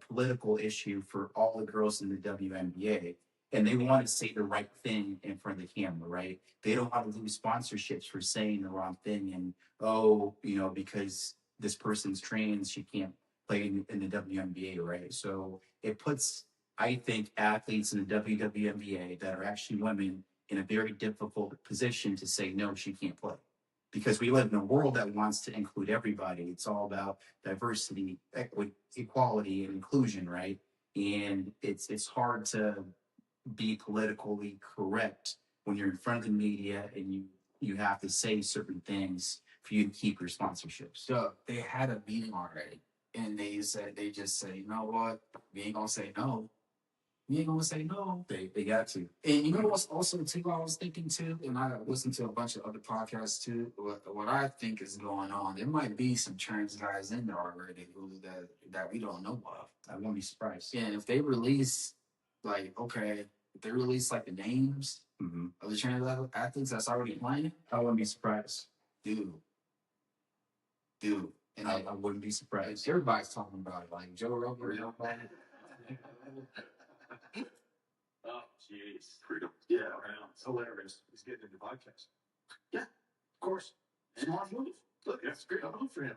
political issue for all the girls in the WNBA. And they want to say the right thing in front of the camera, right? They don't want to lose sponsorships for saying the wrong thing. And, because this person's trans, she can't play in the WNBA, right? So it puts, I think, athletes in the WNBA that are actually women in a very difficult position to say, no, she can't play. Because we live in a world that wants to include everybody. It's all about diversity, equality, and inclusion, right? And it's hard to be politically correct when you're in front of the media and you have to say certain things for you to keep your sponsorships. So they had a meeting already, and they just said, you know what? We ain't gonna say no. We ain't gonna say no. They got to. And you know what's also too? I was thinking too, and I listened to a bunch of other podcasts too. What I think is going on, there might be some trans guys in there already that we don't know of. I won't be surprised. Yeah, and if they release, like, if they release like the names of the trans athletes that's already playing, I wouldn't be surprised, dude. And I wouldn't be surprised. everybody's talking about it, like Joe Rogan. Oh, jeez. Freedom. Yeah, it's hilarious. He's getting into podcasts. Yeah, of course. Smart move. Look, that's a great move for him.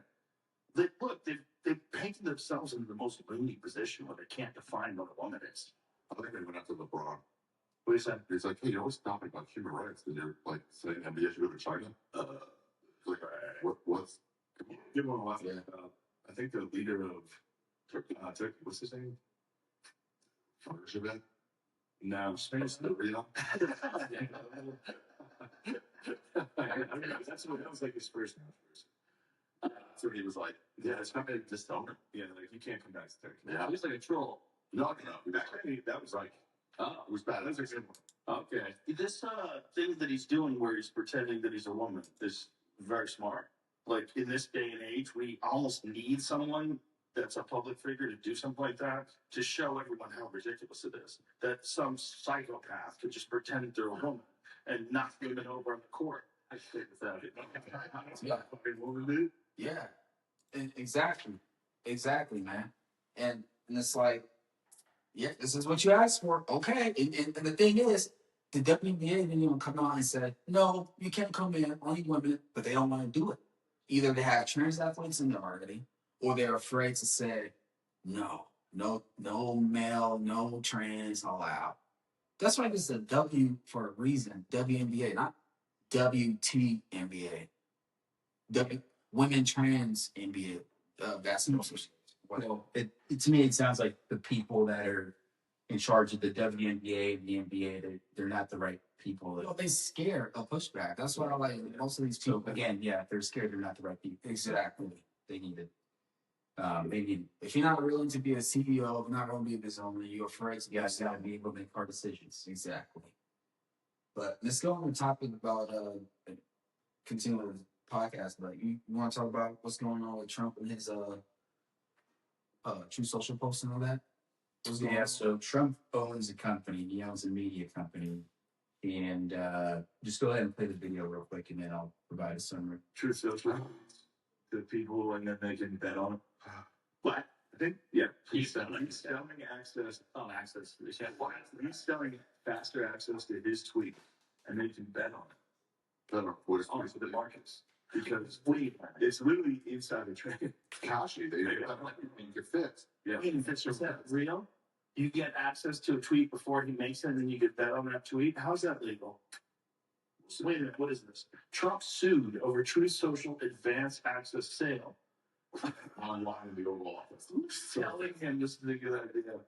They've painted themselves into the most loony position where they can't define what a woman is. I think they went after LeBron. What is that? He's like, hey, you're always talking about human rights, and you're like saying NBA should go to China. Like, what's? Give him a laugh. Yeah. I think the leader of Turkey, what's his name? Shabbat? No, Spain's the real. That's what that was like his first name. So he was like, yeah, it's not going to just tell him. Yeah, like you can't come back to Turkey. Yeah. He was like a troll. No. Back then, that was like, It was bad. that was a good one. Okay. This thing that he's doing where he's pretending that he's a woman is very smart. Like in this day and age, we almost need someone that's a public figure to do something like that to show everyone how ridiculous it is. That some psychopath could just pretend they're a woman and knock women over on the court. I think that Yeah. fucking woman, dude. Yeah, and exactly, man. And it's like, yeah, this is what you asked for. Okay, and the thing is, the WNBA didn't even come out and said, no, you can't come in, only women, but they don't want to do it. Either they have trans athletes in there already, or they're afraid to say, no male, no trans allowed. That's why it's a W for a reason. WNBA, not WTNBA. Women Trans NBA Basketball Association. Well, to me, it sounds like the people that are in charge of the WNBA and the NBA, they're not the right people that. Well, they scared of pushback. That's why I like most of these So people. again, yeah, if they're scared, they're not the right people. Exactly. They need it. They need. If you're not willing to be a CEO, if not going to be a business owner, you're afraid to be You a guys gotta CEO. be able to make hard decisions. Exactly. But let's go on the topic about continuing the podcast. But you want to talk about what's going on with Trump and his True Social posts and all that? What's going Yeah, on? so Trump owns a company. He owns a media company. And just go ahead and play the video real quick, and then I'll provide a summary. True Social to people, and then they can bet on it. What? I think, yeah. He's selling access. Oh, access. He's selling faster access to his tweet, and they can bet on it. I don't know what it's On the markets. Because it's literally insider trading. Kashi, they make it fit. Yeah. Is that real? You get access to a tweet before he makes it, and then you get bet on that tweet? How's that legal? Wait a minute, what is this? Trump sued over True Social advanced access sale. Online in the Oval Office. Who's telling him this is a good idea?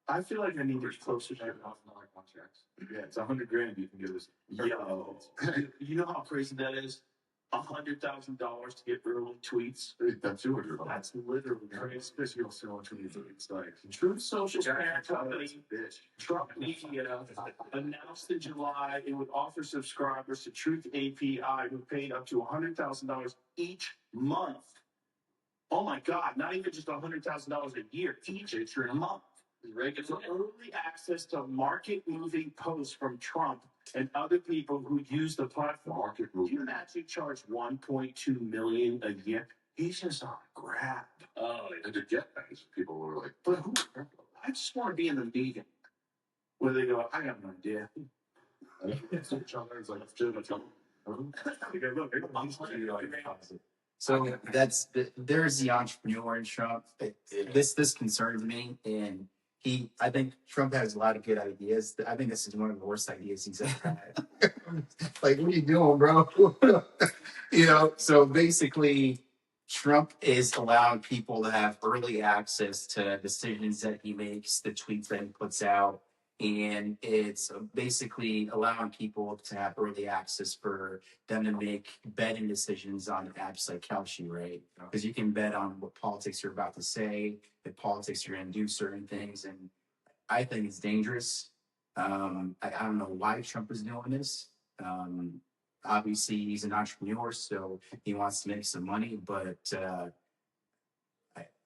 I feel like I need to get closer to $1,000 contracts. Yeah, it's $100,000 you can get this. Yo, you know how crazy that is? $100,000 to get early tweets. That's $200. That's literally crazy. Especially you don't sell on tweets. It's like True Social parent company, Trump Media, announced in July it would offer subscribers to Truth API who paid up to $100,000 each month. Oh my God! Not even just $100,000 a year, each month. For early access to market-moving posts from Trump and other people who use the platform. Do you actually charge $1.2 million a year? He's just on a grab. Oh, and to get things, people were like, But who? I just want to be in the meeting where they go, I have an idea. it's like, So there's the entrepreneur in Trump. This concerns me, and I think Trump has a lot of good ideas. I think this is one of the worst ideas he's ever had. Like, what are you doing, bro? So basically, Trump is allowing people to have early access to decisions that he makes, the tweets that he puts out, and it's basically allowing people to have early access for them to make betting decisions on apps like Kalshi, right? Because you can bet on what politics you're about to say, the politics you're going to do certain things, and I think it's dangerous. I don't know why Trump is doing this. Obviously, he's an entrepreneur, so he wants to make some money, but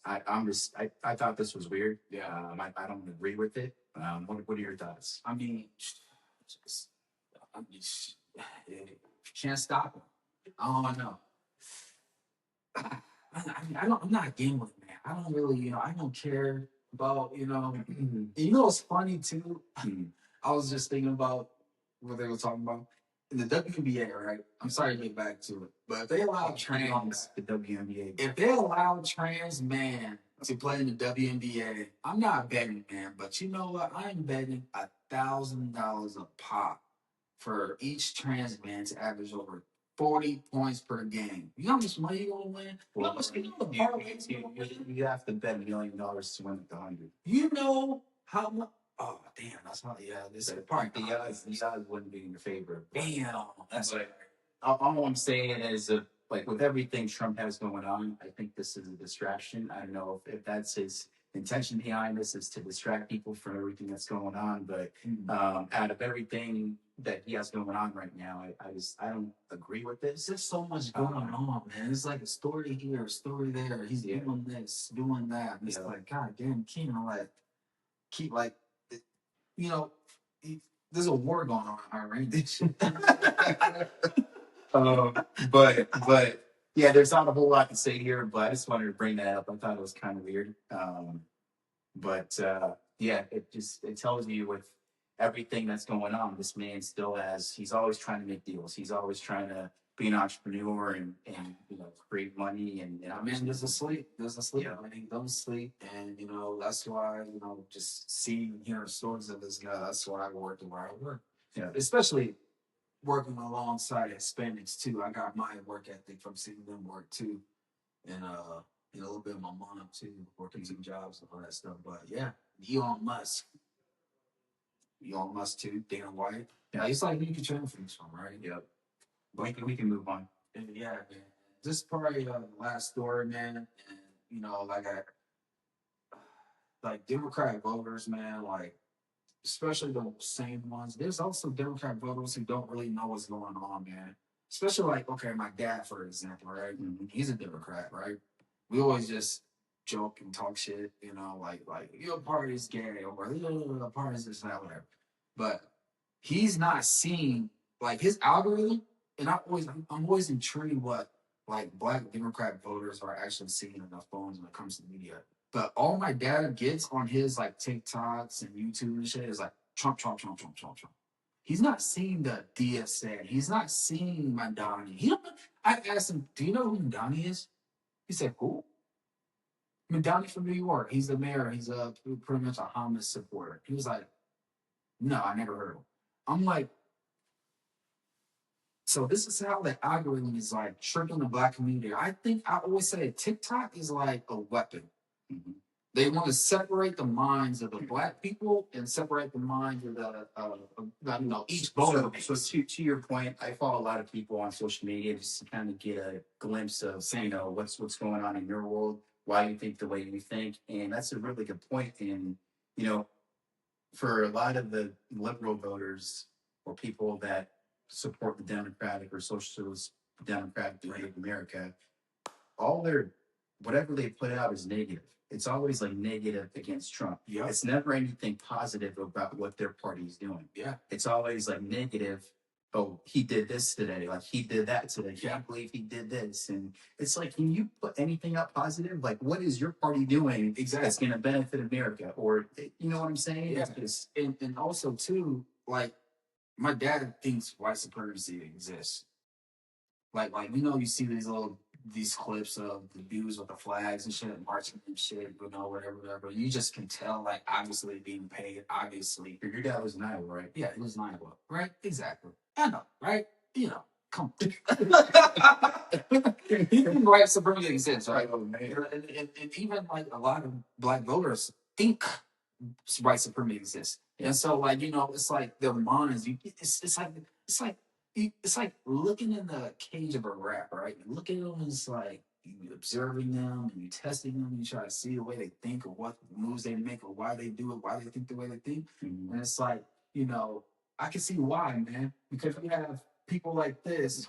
I thought this was weird. Yeah. I don't agree with it. What are your thoughts? I mean, can't stop him. I don't know. I'm not a gambling man. I don't really, I don't care about, what's funny too? I was just thinking about what they were talking about in the WNBA, right? I'm sorry to get back to it, but if they allow trans, the WNBA. if they allow trans man to play in the WNBA, I'm not betting, man. But you know what? I'm betting $1,000 a pop for each trans man to average over 40 points per game. You know how much money you're gonna win? You know how much You have to bet $1 million to win the 100. You know how much? Oh damn, that's not this is part The odds wouldn't be in your favor. Damn, that's But all I'm saying is, like with everything Trump has going on, I think this is a distraction. I don't know if that's his intention behind this, is to distract people from everything that's going on. But out of everything that he has going on right now, I don't agree with this. There's so much going on, man. It's like a story here, a story there. He's doing this, doing that. And it's like, God damn, can't keep there's a war going on, all right? But yeah, there's not a whole lot to say here, but I just wanted to bring that up. I thought it was kind of weird. Yeah, it tells you with everything that's going on, this man still he's always trying to make deals. He's always trying to be an entrepreneur and create money and Man, there's a sleep. Yeah. I mean, don't sleep. And, that's why, just seeing, hearing stories of this guy, that's why I work the way I work. Yeah. Especially working alongside Hispanics, too. I got my work ethic from seeing them work, too. And, a little bit of my mom, too, working 2 jobs and all that stuff. But, yeah, Elon Musk. Elon Musk too, Dana White. Yeah, it's like you can turn things from, right? Yep. We can move on. And yeah, man. This is probably the last story, man. And you know, like Democratic voters, man, like especially the same ones. There's also Democratic voters who don't really know what's going on, man. Especially like, okay, my dad, for example, right? He's a Democrat, right? We always just joke and talk shit, you know, like your party's gay or the party's this and that, whatever. But he's not seeing like his algorithm, and I'm always intrigued what like Black Democrat voters are actually seeing on their phones when it comes to media. But all my dad gets on his like TikToks and YouTube and shit is like Trump, Trump, Trump, Trump, Trump, Trump. He's not seeing the DSA. He's not seeing Madani. I asked him, "Do you know who Madani is?" He said, "Who?" Madani from New York. He's the mayor. He's pretty much a Hamas supporter. He was like, "No, I never heard of him." I'm like, so this is how the algorithm is like tricking the Black community. I always say TikTok is like a weapon. Mm-hmm. They want to separate the minds of the Black people and separate the minds of the each voter. So to your point, I follow a lot of people on social media just to kind of get a glimpse of what's going on in your world, why you think the way you think, and that's a really good point. And for a lot of the liberal voters or people that support the Democratic or Socialist Democratic Party of America, whatever they put out is negative. It's always like negative against Trump. Yeah. It's never anything positive about what their party is doing. Yeah. It's always like negative. Oh, he did this today. Like he did that today. Yeah. I believe he did this. And it's like, can you put anything up positive? Like, what is your party doing that's going to benefit America? Or, you know what I'm saying? Yeah. Just, and also too, like my dad thinks white supremacy exists. Like you see these clips of the dudes with the flags and shit, marching and shit, whatever. You just can tell, like, obviously being paid, obviously. your dad was in Iowa, right? Yeah, it was in Iowa, right? Exactly. I know, right? Come on. He thinks white supremacy exists, right? And even, like, a lot of Black voters think white supremacy exists. And so, like, it's like their minds, it's like looking in the cage of a rat, right? You look at them and it's like you observing them and you testing them. You try to see the way they think or what moves they make or why they do it, why they think the way they think. Mm-hmm. And it's like, I can see why, man. Because we have people like this,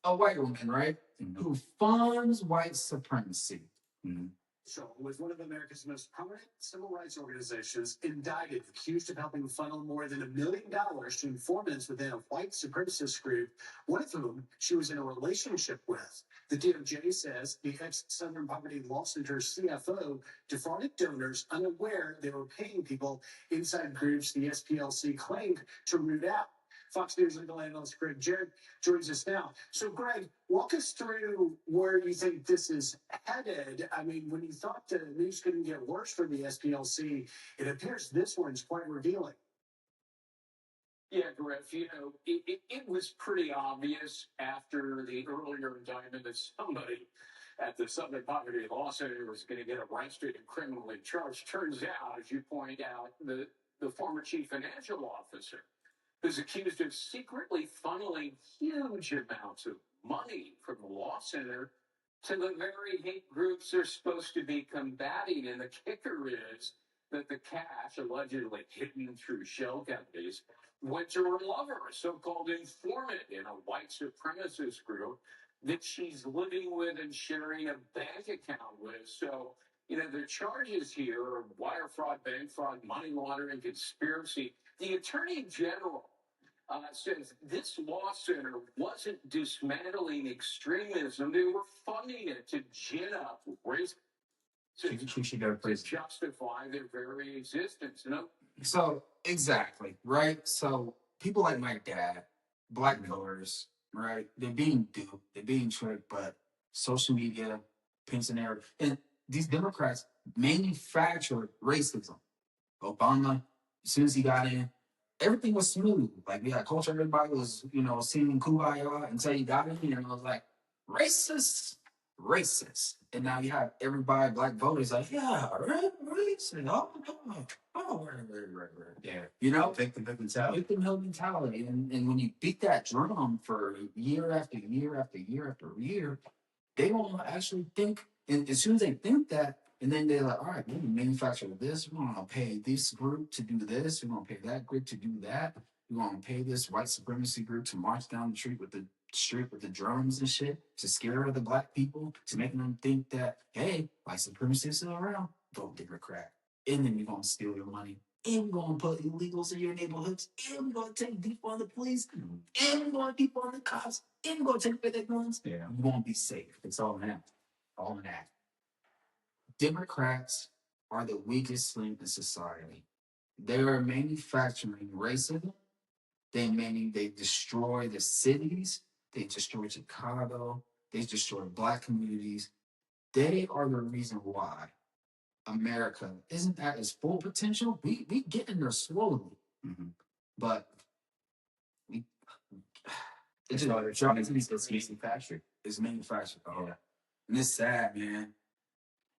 a white woman, right? Mm-hmm. Who funds white supremacy. Mm-hmm. So, was one of America's most prominent civil rights organizations indicted, accused of helping funnel more than $1 million to informants within a white supremacist group, one of whom she was in a relationship with. The DOJ says the ex-Southern Poverty Law Center's CFO defrauded donors unaware they were paying people inside groups the SPLC claimed to root out. Fox News legal analyst Greg Jarrett joins us now. So, Greg, walk us through where you think this is headed. I mean, when you thought the news couldn't get worse for the SPLC, it appears this one's quite revealing. Yeah, Griff, it was pretty obvious after the earlier indictment that somebody at the Southern Poverty Law Center was going to get arrested and criminally charged. Turns out, as you point out, the former chief financial officer is accused of secretly funneling huge amounts of money from the law center to the very hate groups they're supposed to be combating. And the kicker is that the cash, allegedly hidden through shell companies, went to her lover, a so-called informant in a white supremacist group that she's living with and sharing a bank account with. So, the charges here are wire fraud, bank fraud, money laundering, conspiracy. The attorney general says this law center wasn't dismantling extremism. They were funding it to gin up race to justify their very existence. So, exactly, right? So, people like my dad, Black voters, right? They're being duped, they're being tricked, but social media paints a narrative. And these Democrats manufactured racism. Obama, as soon as he got in, everything was smooth. Like, we had culture, everybody was, singing Kumbaya until he got in, and it was like, racist. And now you have everybody, Black voters, like, yeah, right. police. And right. Yeah. You know, Victim mentality. victim mentality. And when you beat that drum for year after year after year after year, they don't actually think. And as soon as they think that, and then they're like, all right, we're gonna manufacture this. We're gonna pay this group to do this. We're gonna pay that group to do that. We're gonna pay this white supremacy group to march down the street with the drums and shit to scare the black people, to make them think that, hey, white supremacy is still around. Vote Democrat. And then you're gonna steal your money. And we're gonna put illegals in your neighborhoods. And we're gonna take people on the police. And we're gonna people on the cops. And we're gonna take away their guns. Yeah. You won't be safe. It's all in that. All in that. Democrats are the weakest link in society. They are manufacturing racism. They destroy the cities. They destroy Chicago. They destroy black communities. They are the reason why America isn't at its full potential. We getting there slowly, but we It's manufactured. It's manufactured. Yeah. And it's sad, man.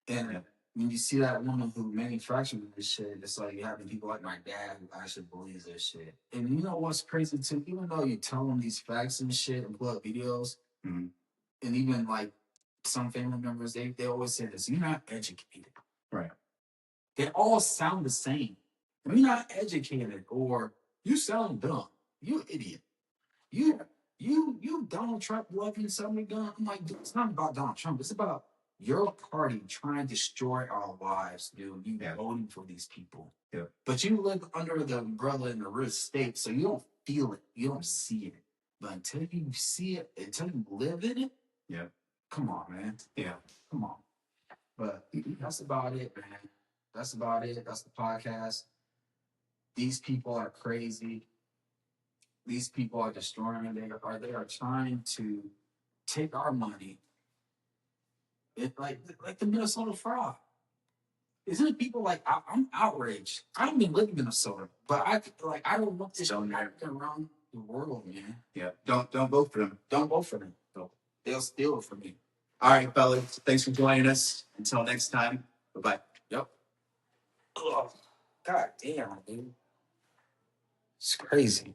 And when you see that woman who manufactured this shit, it's like you having people like my dad who actually believes this shit. And you know what's crazy too? Even though you tell them these facts and shit and pull up videos, and even like some family members, they always say this: you're not educated. Right. They all sound the same. You're not educated, or you sound dumb. You idiot. You Donald Trump loving somebody gun. I'm like, it's not about Donald Trump. It's about your party trying to destroy our lives, dude. You voting for these people. Yeah. But you live under the umbrella in the red state, so you don't feel it. You don't see it. But until you see it, until you live in it, come on, man. Yeah. Come on. But that's about it, man. That's about it. That's the podcast. These people are crazy. These people are destroying. They are trying to take our money. It like the Minnesota fraud. Isn't it people like I'm outraged? I don't even live in Minnesota, but I don't want this shit happening around the world, man. Yeah. Don't vote for them. Don't vote for them. They'll steal it from me. All right, fellas. Thanks for joining us. Until next time. Bye-bye. Yep. Ugh. God damn, dude. It's crazy.